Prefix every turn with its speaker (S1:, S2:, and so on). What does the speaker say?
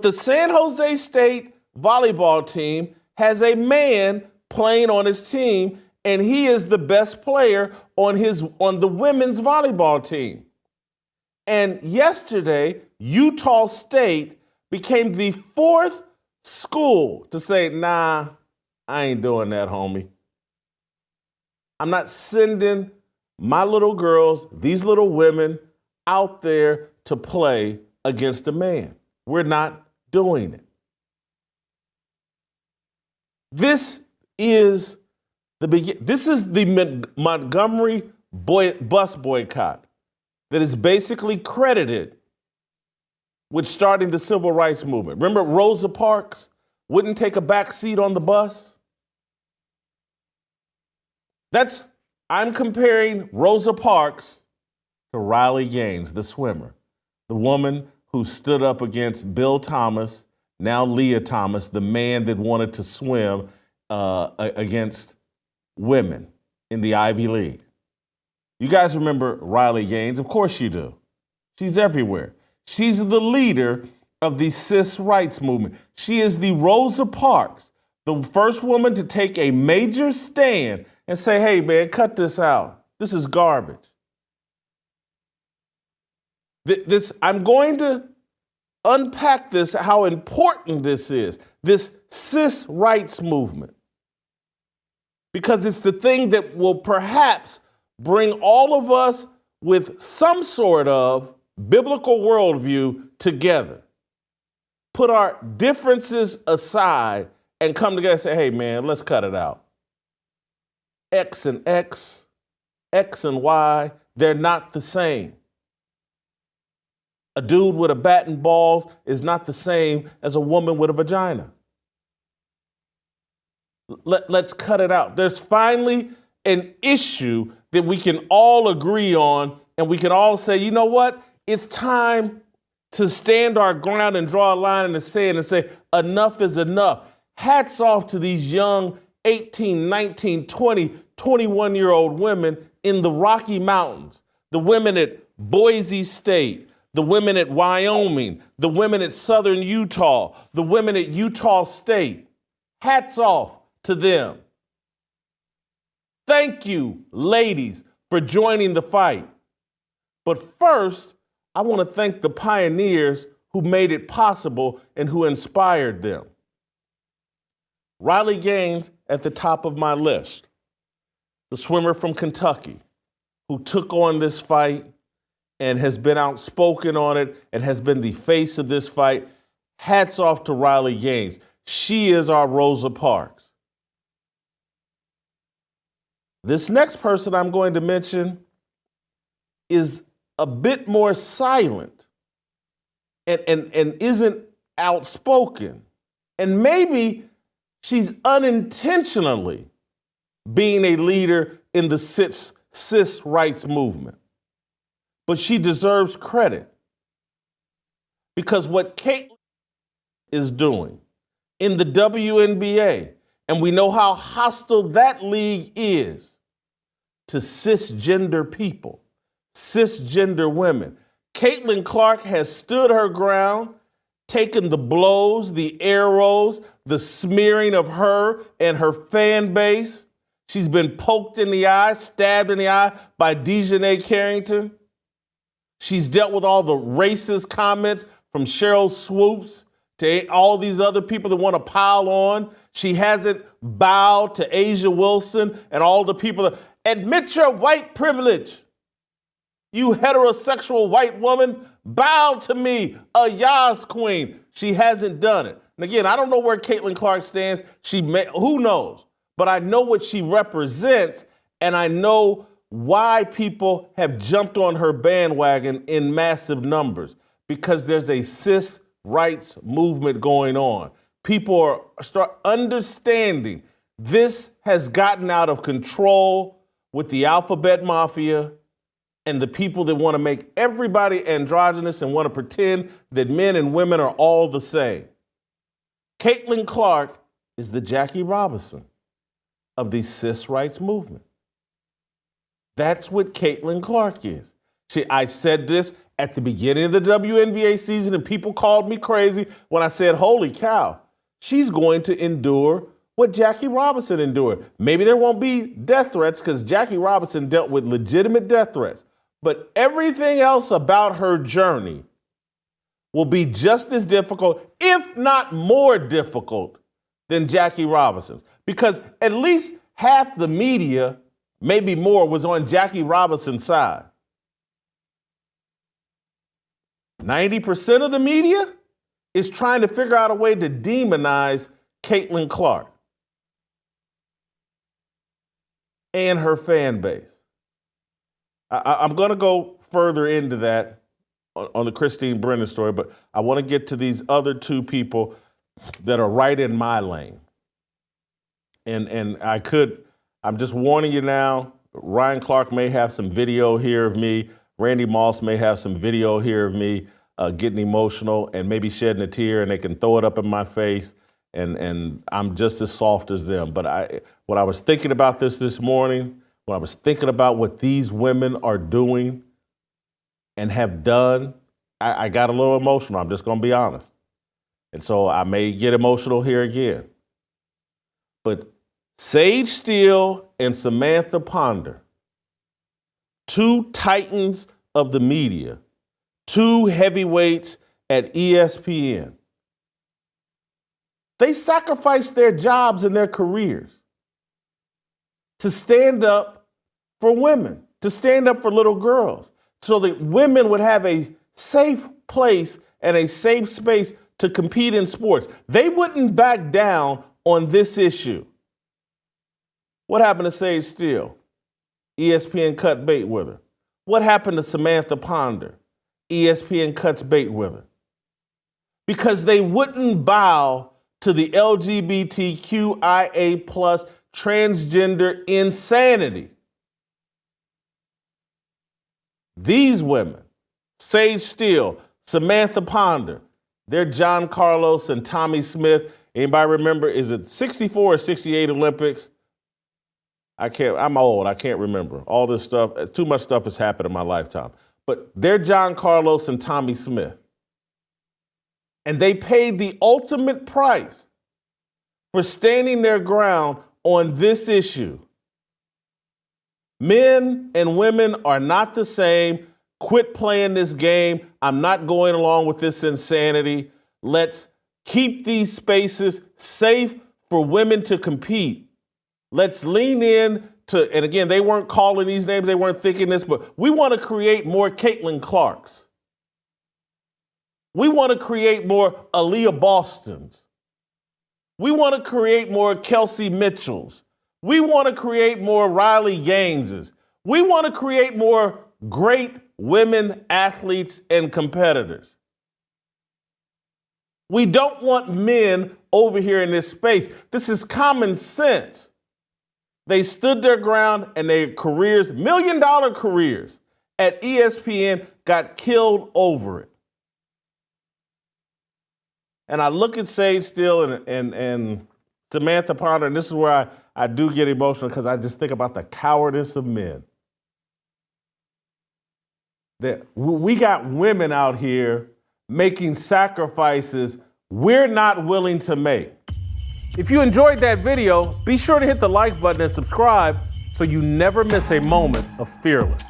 S1: The San Jose State volleyball team has a man playing on his team, and he is the best player on the women's volleyball team. And yesterday, Utah State became the fourth school to say, nah, I ain't doing that, homie. I'm not sending my little girls, these little women, out there to play against a man. We're not doing it. This is the Montgomery bus boycott that is basically credited with starting the civil rights movement. Remember Rosa Parks wouldn't take a back seat on the bus? I'm comparing Rosa Parks to Riley Gaines, the swimmer, the woman who stood up against Bill Thomas, now Leah Thomas, the man that wanted to swim against women in the Ivy League. You guys remember Riley Gaines? Of course you do. She's everywhere. She's the leader of the cis rights movement. She is the Rosa Parks, the first woman to take a major stand and say, hey, man, cut this out. This is garbage. I'm going to unpack this, how important this is, this cis rights movement, because it's the thing that will perhaps bring all of us with some sort of biblical worldview together. Put our differences aside and come together and say, hey, man, let's cut it out. X and X, X and Y, they're not the same. A dude with a bat and balls is not the same as a woman with a vagina. Let's cut it out. There's finally an issue that we can all agree on, and we can all say, you know what? It's time to stand our ground and draw a line in the sand and say, enough is enough. Hats off to these young 18, 19, 20, 21-year-old women in the Rocky Mountains, the women at Boise State, the women at Wyoming, the women at Southern Utah, the women at Utah State. Hats off to them. Thank you, ladies, for joining the fight. But first, I want to thank the pioneers who made it possible and who inspired them. Riley Gaines at the top of my list, the swimmer from Kentucky who took on this fight and has been outspoken on it and has been the face of this fight. Hats off to Riley Gaines. She is our Rosa Parks. This next person I'm going to mention is a bit more silent and isn't outspoken. And maybe she's unintentionally being a leader in the cis rights movement. But she deserves credit because what Caitlin is doing in the WNBA, and we know how hostile that league is to cisgender people, cisgender women. Caitlin Clark has stood her ground, taken the blows, the arrows, the smearing of her and her fan base. She's been poked in the eye, stabbed in the eye by Dejanay Carrington. She's dealt with all the racist comments from Cheryl Swoops to all these other people that want to pile on. She hasn't bowed to Asia Wilson and all the people that admit your white privilege. You heterosexual white woman, bow to me, a Yas queen. She hasn't done it. And again, I don't know where Caitlin Clark stands. Who knows? But I know what she represents, and I know why people have jumped on her bandwagon in massive numbers, because there's a cis rights movement going on. People start understanding this has gotten out of control with the alphabet mafia and the people that want to make everybody androgynous and want to pretend that men and women are all the same. Caitlin Clark is the Jackie Robinson of the cis rights movement. That's what Caitlin Clark is. I said this at the beginning of the WNBA season, and people called me crazy when I said, holy cow, she's going to endure what Jackie Robinson endured. Maybe there won't be death threats because Jackie Robinson dealt with legitimate death threats. But everything else about her journey will be just as difficult, if not more difficult, than Jackie Robinson's. Because at least half the media, maybe more, was on Jackie Robinson's side. 90% of the media is trying to figure out a way to demonize Caitlin Clark and her fan base. I'm going to go further into that on the Christine Brennan story, but I want to get to these other two people that are right in my lane. And I'm just warning you now, Ryan Clark may have some video here of me. Randy Moss may have some video here of me getting emotional and maybe shedding a tear, and they can throw it up in my face, and I'm just as soft as them. But when I was thinking about this morning, when I was thinking about what these women are doing and have done, I got a little emotional. I'm just going to be honest. And so I may get emotional here again. But Sage Steele and Samantha Ponders, two titans of the media, two heavyweights at ESPN, they sacrificed their jobs and their careers to stand up for women, to stand up for little girls, so that women would have a safe place and a safe space to compete in sports. They wouldn't back down on this issue. What happened to Sage Steele? ESPN cut bait with her. What happened to Samantha Ponders? ESPN cuts bait with her. Because they wouldn't bow to the LGBTQIA plus transgender insanity. These women, Sage Steele, Samantha Ponders, they're John Carlos and Tommy Smith. Anybody remember, is it 64 or 68 Olympics? I'm old, I can't remember. All this stuff, too much stuff has happened in my lifetime. But they're John Carlos and Tommy Smith. And they paid the ultimate price for standing their ground on this issue. Men and women are not the same. Quit playing this game. I'm not going along with this insanity. Let's keep these spaces safe for women to compete. Let's lean in to, and again, they weren't calling these names, they weren't thinking this, but we want to create more Caitlin Clarks. We want to create more Aaliyah Bostons. We want to create more Kelsey Mitchells. We want to create more Riley Gaineses. We want to create more great women athletes and competitors. We don't want men over here in this space. This is common sense. They stood their ground, and their careers, $1 million careers at ESPN, got killed over it. And I look at Sage Steele and Samantha Ponders, and this is where I do get emotional, because I just think about the cowardice of men. That we got women out here making sacrifices we're not willing to make. If you enjoyed that video, be sure to hit the like button and subscribe so you never miss a moment of Fearless.